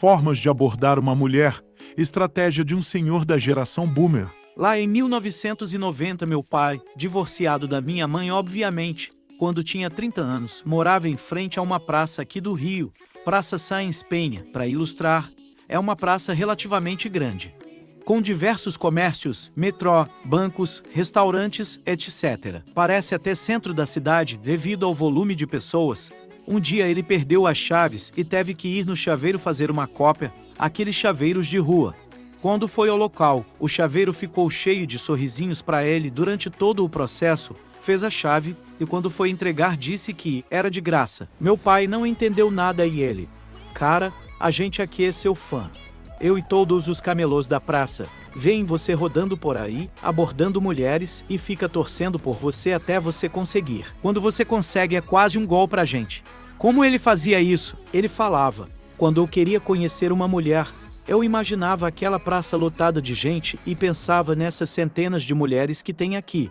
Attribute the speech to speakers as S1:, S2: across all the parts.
S1: formas de abordar uma mulher, estratégia de um senhor da geração boomer.
S2: Lá em 1990, meu pai, divorciado da minha mãe, obviamente, quando tinha 30 anos, morava em frente a uma praça aqui do Rio, Praça Sáenz Penha. Para ilustrar, é uma praça relativamente grande, com diversos comércios, metrô, bancos, restaurantes, etc. Parece até centro da cidade devido ao volume de pessoas. Um dia ele perdeu as chaves e teve que ir no chaveiro fazer uma cópia, aqueles chaveiros de rua. Quando foi ao local, o chaveiro ficou cheio de sorrisinhos para ele durante todo o processo, fez a chave e quando foi entregar disse que era de graça. Meu pai não entendeu nada e ele: "Cara, a gente aqui é seu fã. Eu e todos os camelôs da praça, veem você rodando por aí, abordando mulheres e fica torcendo por você até você conseguir. Quando você consegue é quase um gol pra gente." Como ele fazia isso? Ele falava: "Quando eu queria conhecer uma mulher, eu imaginava aquela praça lotada de gente e pensava nessas centenas de mulheres que tem aqui.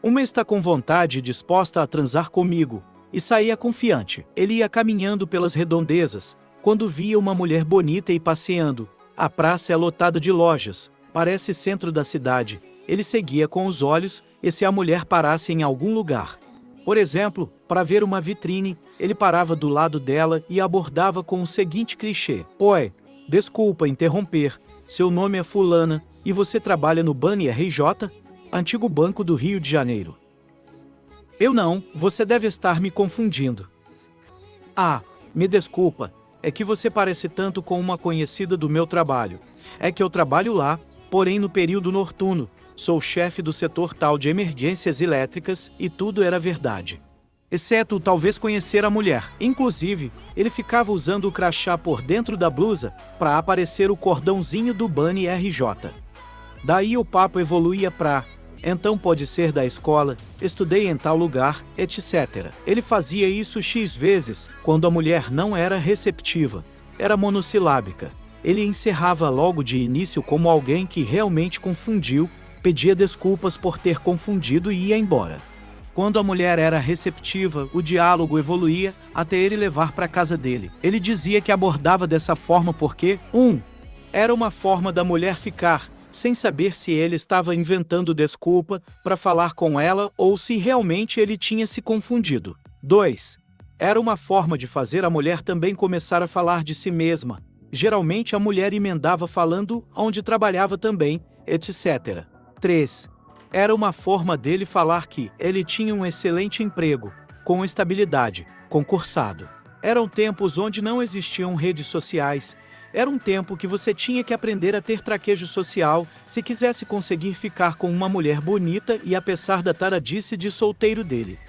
S2: Uma está com vontade e disposta a transar comigo." E saía confiante. Ele ia caminhando pelas redondezas, quando via uma mulher bonita e passeando. A praça é lotada de lojas, parece centro da cidade. Ele seguia com os olhos, e se a mulher parasse em algum lugar, por exemplo, para ver uma vitrine, ele parava do lado dela e abordava com o seguinte clichê: "Oi, desculpa interromper, seu nome é fulana, e você trabalha no Banco RJ? Antigo Banco do Rio de Janeiro." "Eu não, você deve estar me confundindo." "Ah, me desculpa, é que você parece tanto com uma conhecida do meu trabalho. É que eu trabalho lá, porém no período noturno, sou chefe do setor tal de emergências elétricas e tudo era verdade. Exceto talvez conhecer a mulher." Inclusive, ele ficava usando o crachá por dentro da blusa para aparecer o cordãozinho do Banco RJ. Daí o papo evoluía para: "Então pode ser da escola, estudei em tal lugar, etc." Ele fazia isso X vezes, quando a mulher não era receptiva, era monossilábica. Ele encerrava logo de início como alguém que realmente confundiu, pedia desculpas por ter confundido e ia embora. Quando a mulher era receptiva, o diálogo evoluía até ele levar para casa dele. Ele dizia que abordava dessa forma porque, era uma forma da mulher ficar, sem saber se ele estava inventando desculpa para falar com ela ou se realmente ele tinha se confundido. 2. Era uma forma de fazer a mulher também começar a falar de si mesma. Geralmente a mulher emendava falando onde trabalhava também, etc. 3. Era uma forma dele falar que ele tinha um excelente emprego, com estabilidade, concursado. Eram tempos onde não existiam redes sociais. Era um tempo que você tinha que aprender a ter traquejo social se quisesse conseguir ficar com uma mulher bonita e apesar da taradice de solteiro dele.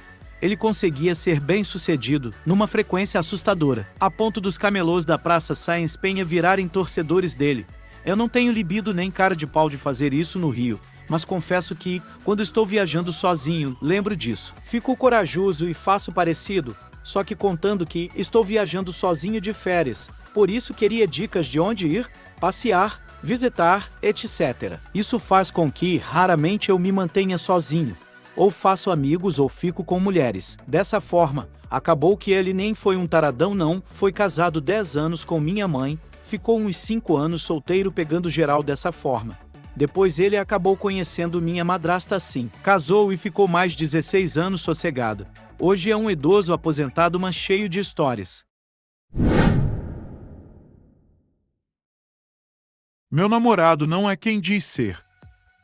S2: Ele conseguia ser bem-sucedido, numa frequência assustadora, a ponto dos camelôs da Praça Sáenz Penha virarem torcedores dele. Eu não tenho libido nem cara de pau de fazer isso no Rio, mas confesso que, quando estou viajando sozinho, lembro disso. Fico corajoso e faço parecido, só que contando que estou viajando sozinho de férias, por isso queria dicas de onde ir, passear, visitar, etc. Isso faz com que, raramente eu me mantenha sozinho. Ou faço amigos ou fico com mulheres. Dessa forma, acabou que ele nem foi um taradão não, foi casado 10 anos com minha mãe, ficou uns 5 anos solteiro pegando geral dessa forma. Depois ele acabou conhecendo minha madrasta assim. Casou e ficou mais 16 anos sossegado. Hoje é um idoso aposentado, mas cheio de histórias.
S1: Meu namorado não é quem diz ser.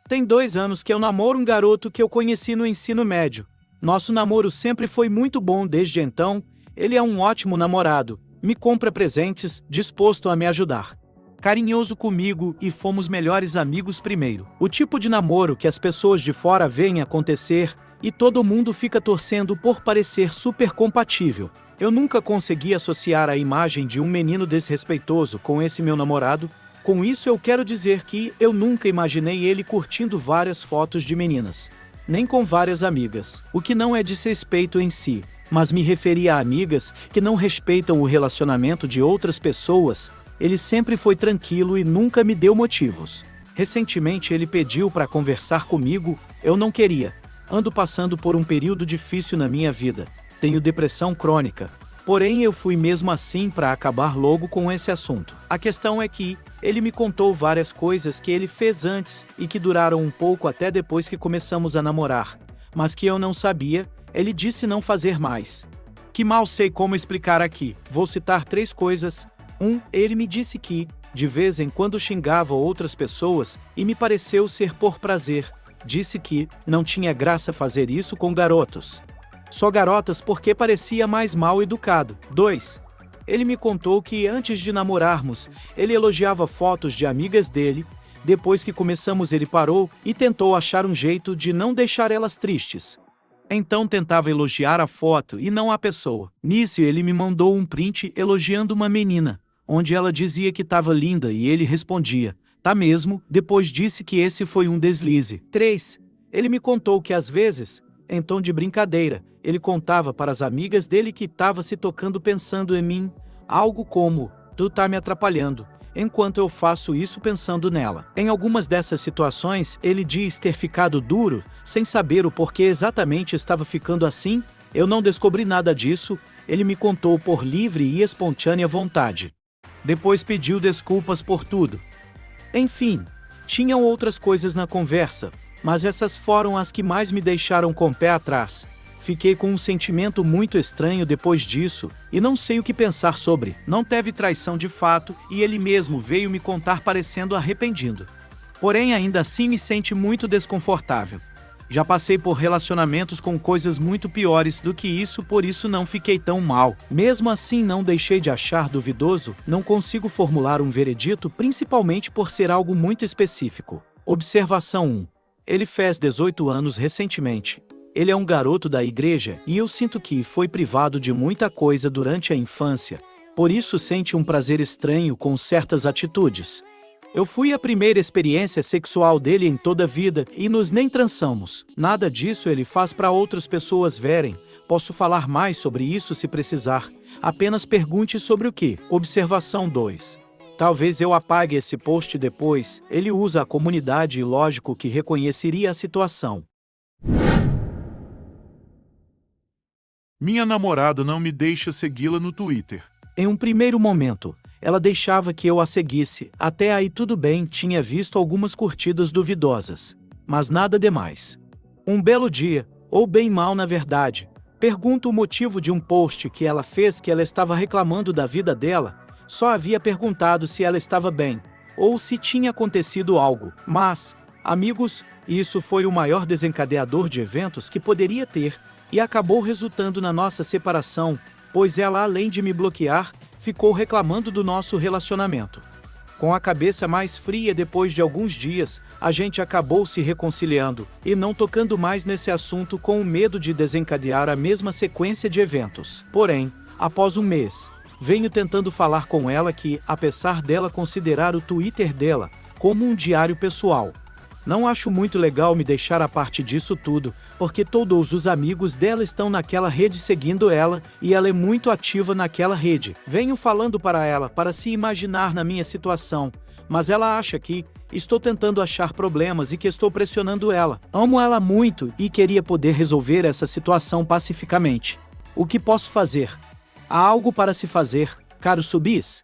S2: Tem 2 anos que eu namoro um garoto que eu conheci no ensino médio. Nosso namoro sempre foi muito bom desde então. Ele é um ótimo namorado, me compra presentes, disposto a me ajudar. Carinhoso comigo e fomos melhores amigos primeiro. O tipo de namoro que as pessoas de fora veem acontecer e todo mundo fica torcendo por parecer super compatível. Eu nunca consegui associar a imagem de um menino desrespeitoso com esse meu namorado. Com isso eu quero dizer que eu nunca imaginei ele curtindo várias fotos de meninas, nem com várias amigas, o que não é desrespeito em si, mas me referia a amigas que não respeitam o relacionamento de outras pessoas. Ele sempre foi tranquilo e nunca me deu motivos. Recentemente ele pediu para conversar comigo, eu não queria. Ando passando por um período difícil na minha vida, tenho depressão crônica, Porém, eu fui mesmo assim para acabar logo com esse assunto. A questão é que ele me contou várias coisas que ele fez antes e que duraram um pouco até depois que começamos a namorar, mas que eu não sabia. Ele disse não fazer mais. Que mal sei como explicar aqui. Vou citar 3 coisas. 1. Ele me disse que, de vez em quando, xingava outras pessoas e me pareceu ser por prazer. Disse que não tinha graça fazer isso com garotos. Só garotas porque parecia mais mal educado. 2. Ele me contou que antes de namorarmos, ele elogiava fotos de amigas dele. Depois que começamos, ele parou e tentou achar um jeito de não deixar elas tristes. Então tentava elogiar a foto e não a pessoa. Nisso ele me mandou um print elogiando uma menina, onde ela dizia que estava linda e ele respondia, tá mesmo, depois disse que esse foi um deslize. 3. Ele me contou que às vezes, em tom de brincadeira, ele contava para as amigas dele que estava se tocando pensando em mim, algo como, tu tá me atrapalhando, enquanto eu faço isso pensando nela. Em algumas dessas situações, ele diz ter ficado duro, sem saber o porquê exatamente estava ficando assim. Eu não descobri nada disso, ele me contou por livre e espontânea vontade. Depois pediu desculpas por tudo. Enfim, tinham outras coisas na conversa, mas essas foram as que mais me deixaram com o pé atrás. Fiquei com um sentimento muito estranho depois disso, e não sei o que pensar sobre. Não teve traição de fato, e ele mesmo veio me contar parecendo arrependido. Porém, ainda assim me sente muito desconfortável. Já passei por relacionamentos com coisas muito piores do que isso, por isso não fiquei tão mal. Mesmo assim, não deixei de achar duvidoso, não consigo formular um veredito, principalmente por ser algo muito específico. Observação 1. Ele fez 18 anos recentemente. Ele é um garoto da igreja e eu sinto que foi privado de muita coisa durante a infância, por isso sente um prazer estranho com certas atitudes. Eu fui a primeira experiência sexual dele em toda a vida e nos nem transamos. Nada disso ele faz para outras pessoas verem. Posso falar mais sobre isso se precisar. Apenas pergunte sobre o que. Observação 2. Talvez eu apague esse post depois. Ele usa a comunidade e lógico que reconheceria a situação.
S1: Minha namorada não me deixa segui-la no Twitter.
S2: Em um primeiro momento, ela deixava que eu a seguisse. Até aí tudo bem, tinha visto algumas curtidas duvidosas. Mas nada demais. Um belo dia, ou bem mal na verdade, pergunto o motivo de um post que ela fez que ela estava reclamando da vida dela. Só havia perguntado se ela estava bem, ou se tinha acontecido algo. Mas, amigos, isso foi o maior desencadeador de eventos que poderia ter, e acabou resultando na nossa separação, pois ela, além de me bloquear, ficou reclamando do nosso relacionamento. Com a cabeça mais fria depois de alguns dias, a gente acabou se reconciliando, e não tocando mais nesse assunto com o medo de desencadear a mesma sequência de eventos. Porém, após um mês, venho tentando falar com ela que, apesar dela considerar o Twitter dela como um diário pessoal, não acho muito legal me deixar a parte disso tudo, porque todos os amigos dela estão naquela rede seguindo ela, e ela é muito ativa naquela rede. Venho falando para ela para se imaginar na minha situação, mas ela acha que estou tentando achar problemas e que estou pressionando ela. Amo ela muito e queria poder resolver essa situação pacificamente. O que posso fazer? Há algo para se fazer, caro Subis?